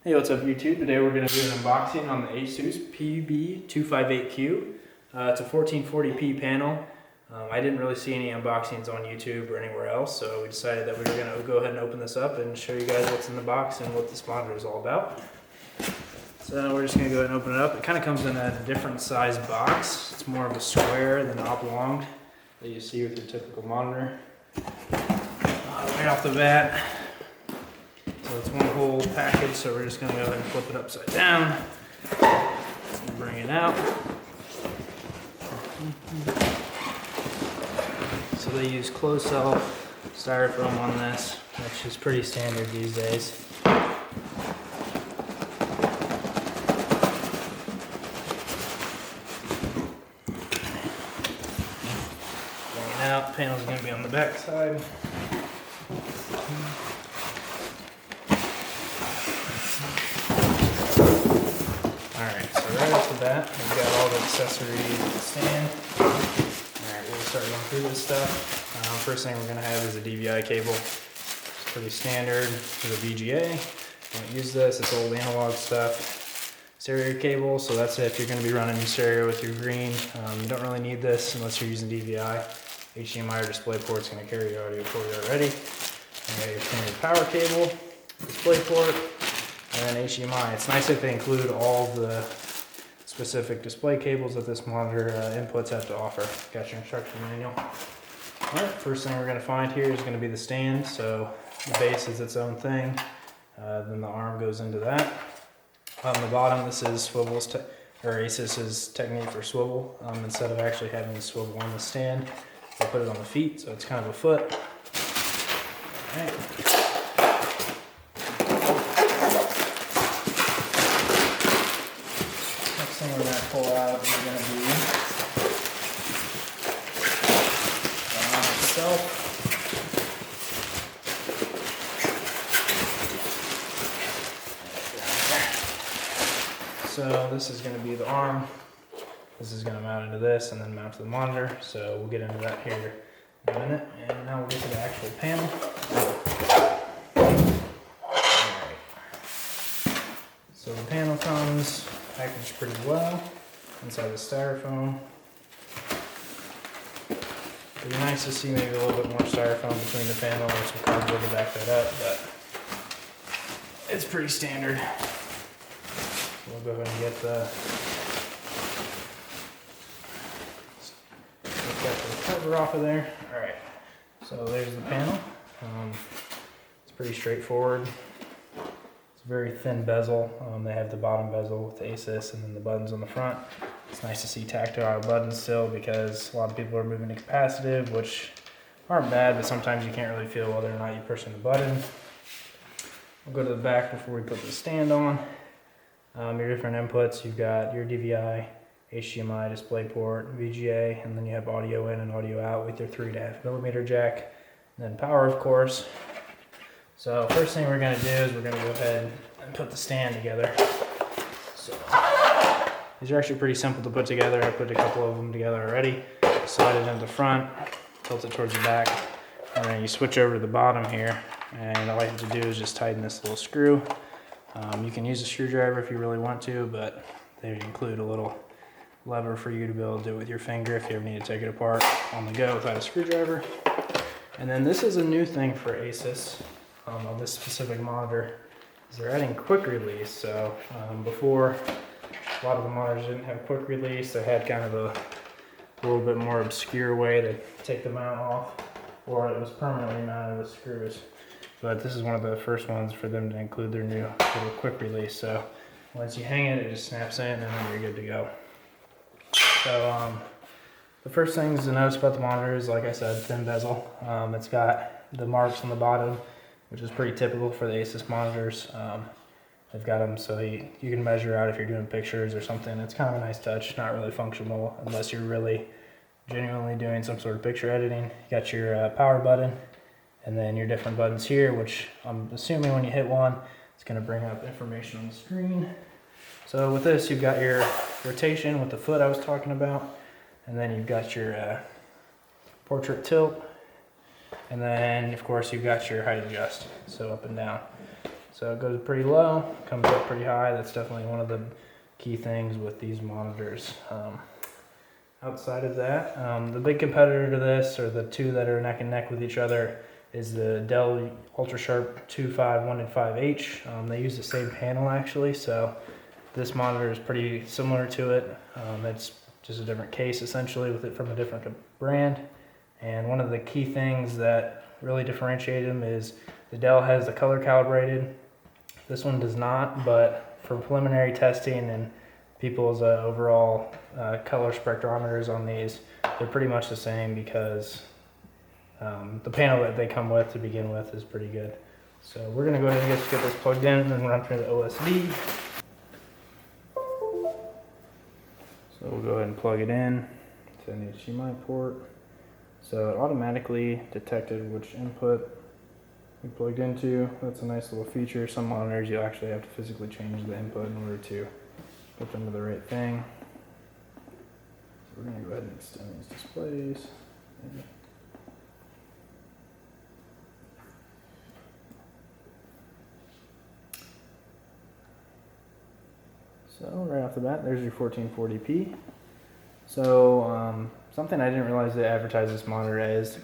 Hey, what's up YouTube? Today we're going to do an unboxing on the Asus PB258Q. It's a 1440p panel. I didn't really see any unboxings on YouTube or anywhere else, so we decided that we were going to go ahead and open this up and show you guys what's in the box and what this monitor is all about. So we're just going to go ahead and open it up. It kind of comes in a different size box. It's more of a square than oblong that you see with your typical monitor. Right off the bat, so it's one whole package, so we're just going to go ahead and flip it upside down and bring it out. So they use closed-cell styrofoam on this, which is pretty standard these days. Bring it out. The panel's going to be on the back side. Alright, so right off the bat, we've got all the accessories and the stand. Alright, we'll start going through this stuff. First thing we're going to have is a DVI cable. It's pretty standard for the VGA. Don't use this, it's old analog stuff. Stereo cable, so that's it if you're going to be running stereo with your green. You don't really need this unless you're using DVI. HDMI or DisplayPort is going to carry your audio for you already. You got your standard power cable, DisplayPort, and then HDMI. It's nice that they include all the specific display cables that this monitor inputs have to offer. Got your instruction manual. Alright, first thing we're going to find here is going to be the stand. So the base is its own thing. Then the arm goes into that. On the bottom, this is Asus's technique for swivel. Instead of actually having the swivel on the stand, they put it on the feet, so it's kind of a foot. Alright. We're going to pull out is going to be the arm itself. So this is going to be the arm. This is going to mount into this and then mount to the monitor. So we'll get into that here in a minute. And now we'll get to the actual panel. Alright. So the panel comes packaged pretty well inside the styrofoam. It'd be nice to see maybe a little bit more styrofoam between the panel or some cardboard to back that up, but it's pretty standard. We'll go ahead and get the cover off of there. Alright, so there's the panel. It's pretty straightforward. Very thin bezel. They have the bottom bezel with the Asus and then the buttons on the front. It's nice to see tactile buttons still because a lot of people are moving to capacitive, which aren't bad, but sometimes you can't really feel whether or not you're pushing the button. We'll go to the back before we put the stand on. Your different inputs, you've got your DVI, HDMI, DisplayPort, VGA, and then you have audio in and audio out with your 3.5mm jack, and then power, of course. So first thing we're going to do is we're going to go ahead and put the stand together. So these are actually pretty simple to put together. I put a couple of them together already. Slide it into the front, tilt it towards the back, and then you switch over to the bottom here. And all I have to do is just tighten this little screw. You can use a screwdriver if you really want to, but they include a little lever for you to be able to do it with your finger if you ever need to take it apart on the go without a screwdriver. And then this is a new thing for Asus. On this specific monitor is they're adding quick release. So before, a lot of the monitors didn't have quick release. They had kind of a little bit more obscure way to take the mount off, or it was permanently mounted with screws. But this is one of the first ones for them to include their new little quick release. So once you hang it, it just snaps in and then you're good to go. So the first things to notice about the monitor is, like I said, thin bezel. It's got the marks on the bottom, which is pretty typical for the Asus monitors. They've got them so you can measure out if you're doing pictures or something. It's kind of a nice touch, not really functional unless you're really genuinely doing some sort of picture editing. You got your power button and then your different buttons here, which I'm assuming when you hit one, it's going to bring up information on the screen. So with this, you've got your rotation with the foot I was talking about, and then you've got your portrait tilt, and then of course you've got your height adjust, so up and down. So it goes pretty low, comes up pretty high. That's definitely one of the key things with these monitors. Outside of that, the big competitor to this, or the two that are neck and neck with each other, is the Dell UltraSharp 25105H. They use the same panel actually, so this monitor is pretty similar to it. It's just a different case essentially with it from a different brand. And one of the key things that really differentiate them is the Dell has the color calibrated. This one does not, but for preliminary testing and people's overall color spectrometers on these, they're pretty much the same because the panel that they come with to begin with is pretty good. So we're going to go ahead and get this plugged in and then run through the OSD. So we'll go ahead and plug it in to an HDMI port. So it automatically detected which input we plugged into. That's a nice little feature. Some monitors you actually have to physically change the input in order to put them to the right thing. So we're going to go ahead and extend these displays. So right off the bat, there's your 1440p. So something I didn't realize they advertise this monitor as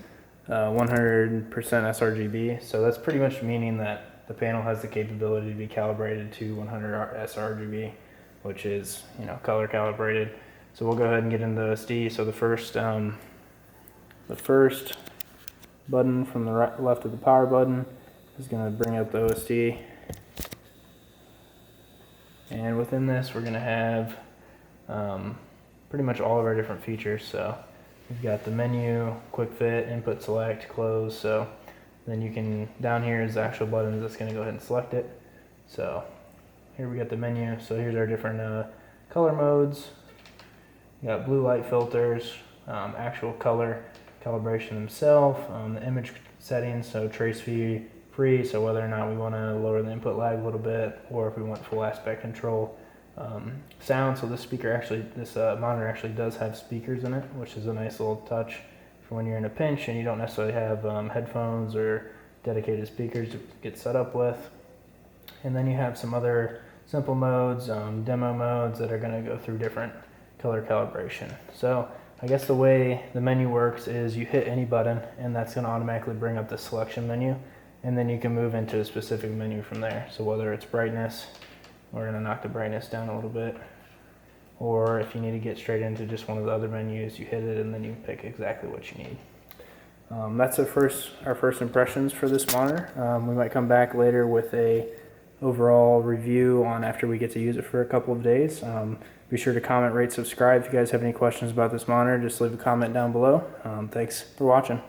100% sRGB. So that's pretty much meaning that the panel has the capability to be calibrated to 100 sRGB, which is, you know, color calibrated. So we'll go ahead and get into the OSD. So the first button from the right, left of the power button is going to bring up the OSD. And within this, we're going to have pretty much all of our different features. So we've got the menu, quick fit, input select, close. So then you can, down here is the actual buttons that's going to go ahead and select it. So here we got the menu. So here's our different color modes. We got blue light filters, actual color calibration themselves, the image settings, so trace free, so whether or not we want to lower the input lag a little bit, or if we want full aspect control. Sound, so this monitor actually does have speakers in it, which is a nice little touch for when you're in a pinch and you don't necessarily have headphones or dedicated speakers to get set up with. And then you have some other simple modes, demo modes that are going to go through different color calibration. So I guess the way the menu works is you hit any button and that's going to automatically bring up the selection menu, and then you can move into a specific menu from there. So whether it's brightness, we're going to knock the brightness down a little bit, or if you need to get straight into just one of the other menus, you hit it and then you pick exactly what you need. That's our first impressions for this monitor. We might come back later with a overall review on after we get to use it for a couple of days. Be sure to comment, rate, subscribe. If you guys have any questions about this monitor, just leave a comment down below. Thanks for watching.